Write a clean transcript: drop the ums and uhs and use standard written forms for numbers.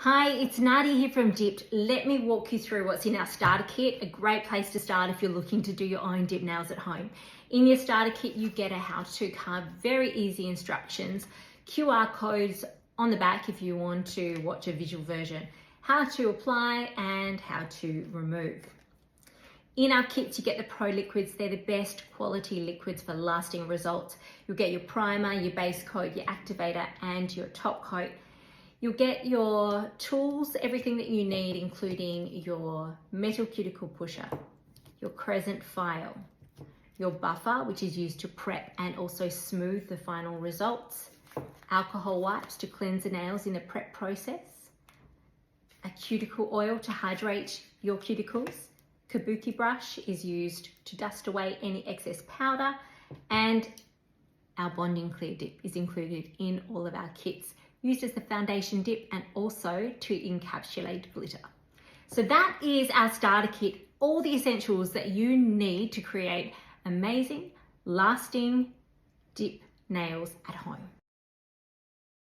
Hi, it's Nadia here from DIPD. Let me walk you through what's in our starter kit. A great place to start if you're looking to do your own dip nails at home. In your starter kit, you get a how-to card, very easy instructions, QR codes on the back if you want to watch a visual version, how to apply and how to remove. In our kits, you get the Pro liquids. They're the best quality liquids for lasting results. You'll get your primer, your base coat, your activator, and your top coat. You'll get your tools, everything that you need, including your metal cuticle pusher, your crescent file, your buffer, which is used to prep and also smooth the final results, alcohol wipes to cleanse the nails in the prep process, a cuticle oil to hydrate your cuticles, kabuki brush is used to dust away any excess powder, and our bonding clear dip is included in all of our kits, used as the foundation dip and also to encapsulate glitter. So that is our starter kit, all the essentials that you need to create amazing, lasting dip nails at home.